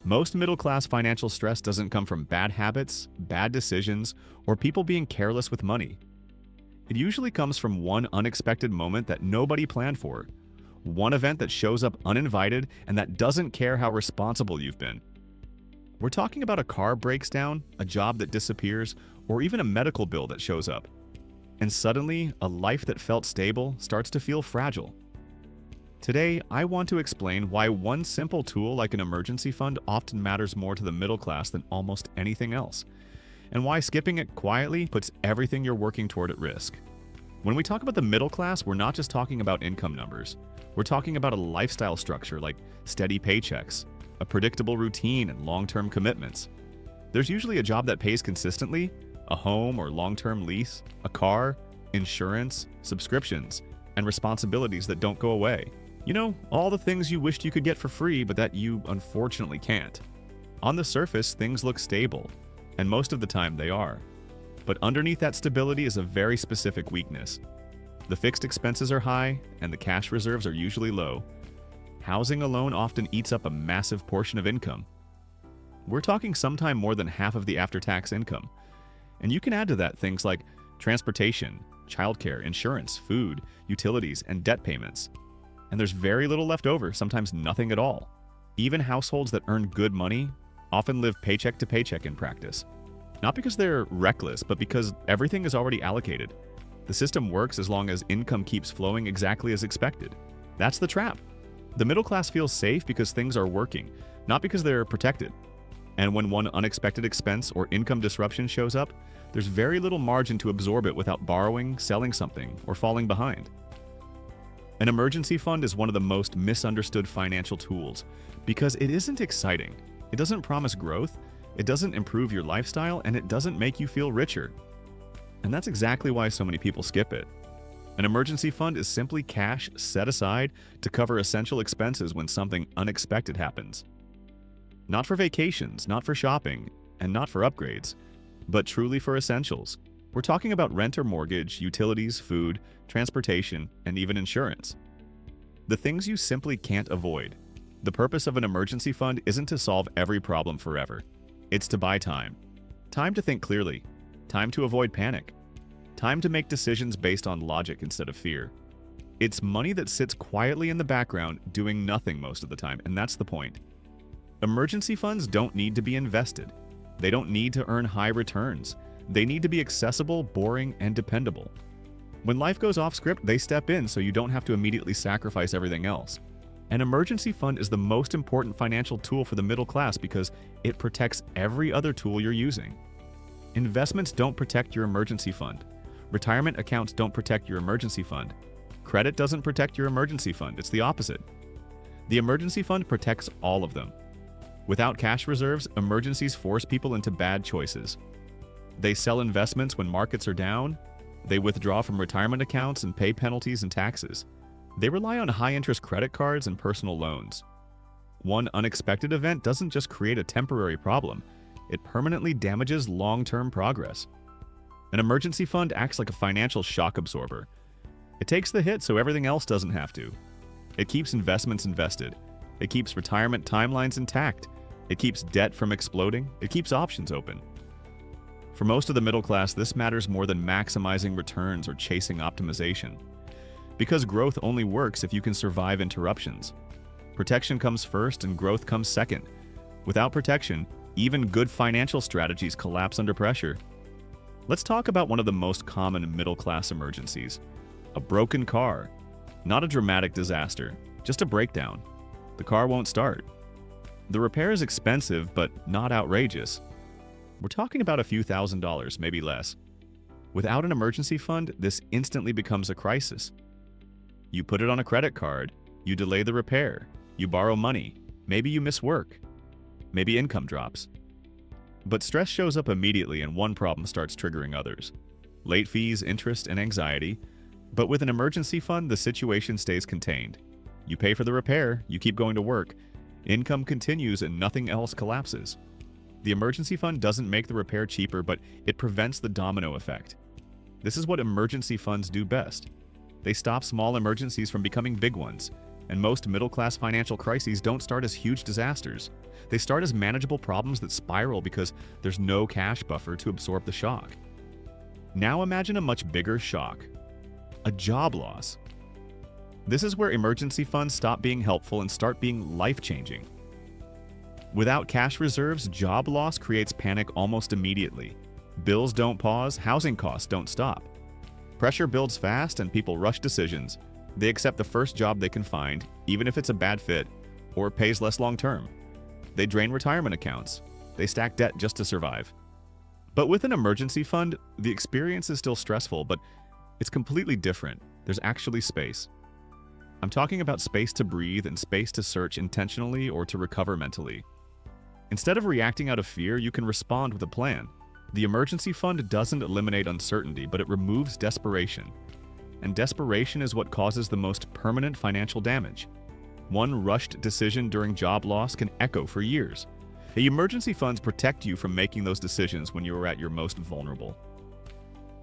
Most middle-class financial stress doesn't come from bad habits, bad decisions, or people being careless with money. It usually comes from one unexpected moment that nobody planned for, one event that shows up uninvited and that doesn't care how responsible you've been. We're talking about a car breaks down, a job that disappears, or even a medical bill that shows up. And suddenly, a life that felt stable starts to feel fragile. Today, I want to explain why one simple tool like an emergency fund often matters more to the middle class than almost anything else, and why skipping it quietly puts everything you're working toward at risk. When we talk about the middle class, we're not just talking about income numbers. We're talking about a lifestyle structure like steady paychecks, a predictable routine, and long-term commitments. There's usually a job that pays consistently, a home or long-term lease, a car, insurance, subscriptions, and responsibilities that don't go away. You know, all the things you wished you could get for free, but that you unfortunately can't. On the surface, things look stable, and most of the time they are. But underneath that stability is a very specific weakness. The fixed expenses are high, and the cash reserves are usually low. Housing alone often eats up a massive portion of income. We're talking sometime more than half of the after-tax income. And you can add to that things like transportation, childcare, insurance, food, utilities, and debt payments. And there's very little left over, sometimes nothing at all. Even households that earn good money often live paycheck to paycheck in practice. Not because they're reckless, but because everything is already allocated. The system works as long as income keeps flowing exactly as expected. That's the trap. The middle class feels safe because things are working, not because they're protected. And when one unexpected expense or income disruption shows up, there's very little margin to absorb it without borrowing, selling something, or falling behind. An emergency fund is one of the most misunderstood financial tools because it isn't exciting. It doesn't promise growth, it doesn't improve your lifestyle, and it doesn't make you feel richer. And that's exactly why so many people skip it. An emergency fund is simply cash set aside to cover essential expenses when something unexpected happens. Not for vacations, not for shopping, and not for upgrades, but truly for essentials. We're talking about rent or mortgage, utilities, food, transportation, and even insurance. The things you simply can't avoid. The purpose of an emergency fund isn't to solve every problem forever. It's to buy time. Time to think clearly. Time to avoid panic. Time to make decisions based on logic instead of fear. It's money that sits quietly in the background, doing nothing most of the time, and that's the point. Emergency funds don't need to be invested. They don't need to earn high returns. They need to be accessible, boring, and dependable. When life goes off script, they step in so you don't have to immediately sacrifice everything else. An emergency fund is the most important financial tool for the middle class because it protects every other tool you're using. Investments don't protect your emergency fund. Retirement accounts don't protect your emergency fund. Credit doesn't protect your emergency fund. It's the opposite. The emergency fund protects all of them. Without cash reserves, emergencies force people into bad choices. They sell investments when markets are down. They withdraw from retirement accounts and pay penalties and taxes. They rely on high-interest credit cards and personal loans. One unexpected event doesn't just create a temporary problem, it permanently damages long-term progress. An emergency fund acts like a financial shock absorber. It takes the hit so everything else doesn't have to. It keeps investments invested. It keeps retirement timelines intact. It keeps debt from exploding. It keeps options open. For most of the middle class, this matters more than maximizing returns or chasing optimization. Because growth only works if you can survive interruptions. Protection comes first and growth comes second. Without protection, even good financial strategies collapse under pressure. Let's talk about one of the most common middle-class emergencies. A broken car. Not a dramatic disaster, just a breakdown. The car won't start. The repair is expensive, but not outrageous. We're talking about a few $1,000s, maybe less. Without an emergency fund, this instantly becomes a crisis. You put it on a credit card, you delay the repair, you borrow money, maybe you miss work, maybe income drops. But stress shows up immediately and one problem starts triggering others. Late fees, interest, and anxiety. But with an emergency fund, the situation stays contained. You pay for the repair, you keep going to work, income continues and nothing else collapses. The emergency fund doesn't make the repair cheaper, but it prevents the domino effect. This is what emergency funds do best. They stop small emergencies from becoming big ones. And most middle-class financial crises don't start as huge disasters. They start as manageable problems that spiral because there's no cash buffer to absorb the shock. Now imagine a much bigger shock. A job loss. This is where emergency funds stop being helpful and start being life-changing. Without cash reserves, job loss creates panic almost immediately. Bills don't pause, housing costs don't stop. Pressure builds fast and people rush decisions. They accept the first job they can find, even if it's a bad fit, or pays less long-term. They drain retirement accounts. They stack debt just to survive. But with an emergency fund, the experience is still stressful, but it's completely different. There's actually space. I'm talking about space to breathe and space to search intentionally or to recover mentally. Instead of reacting out of fear, you can respond with a plan. The emergency fund doesn't eliminate uncertainty, but it removes desperation. And desperation is what causes the most permanent financial damage. One rushed decision during job loss can echo for years. The emergency funds protect you from making those decisions when you are at your most vulnerable.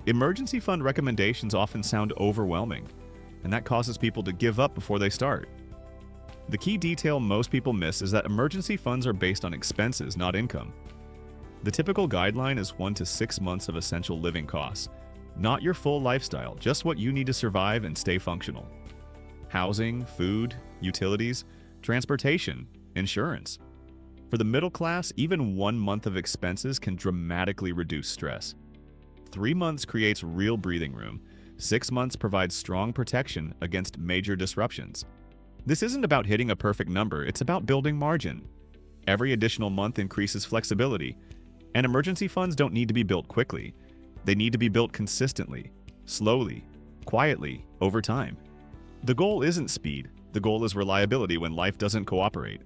Emergency fund recommendations often sound overwhelming, and that causes people to give up before they start. The key detail most people miss is that emergency funds are based on expenses, not income. The typical guideline is 1 to 6 months of essential living costs, not your full lifestyle, just what you need to survive and stay functional. Housing, food, utilities, transportation, insurance. For the middle class, even 1 month of expenses can dramatically reduce stress. 3 months creates real breathing room. 6 months provides strong protection against major disruptions. This isn't about hitting a perfect number, it's about building margin. Every additional month increases flexibility, and emergency funds don't need to be built quickly. They need to be built consistently, slowly, quietly, over time. The goal isn't speed, the goal is reliability when life doesn't cooperate.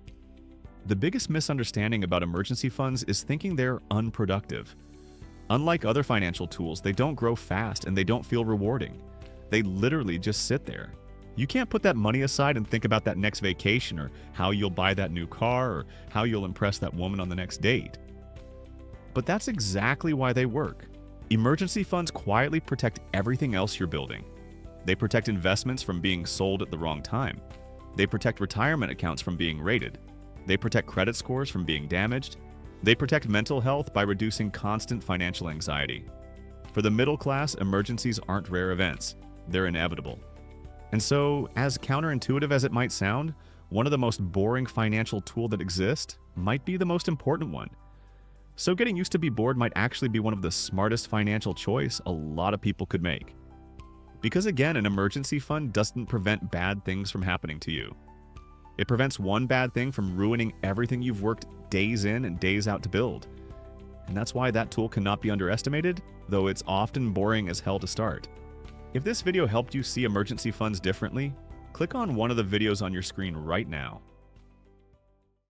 The biggest misunderstanding about emergency funds is thinking they're unproductive. Unlike other financial tools, they don't grow fast and they don't feel rewarding. They literally just sit there. You can't put that money aside and think about that next vacation or how you'll buy that new car or how you'll impress that woman on the next date. But that's exactly why they work. Emergency funds quietly protect everything else you're building. They protect investments from being sold at the wrong time. They protect retirement accounts from being raided. They protect credit scores from being damaged. They protect mental health by reducing constant financial anxiety. For the middle class, emergencies aren't rare events. They're inevitable. And so, as counterintuitive as it might sound, one of the most boring financial tools that exist might be the most important one. So getting used to be bored might actually be one of the smartest financial choice a lot of people could make. Because again, an emergency fund doesn't prevent bad things from happening to you. It prevents one bad thing from ruining everything you've worked days in and days out to build. And that's why that tool cannot be underestimated, though it's often boring as hell to start. If this video helped you see emergency funds differently, click on one of the videos on your screen right now.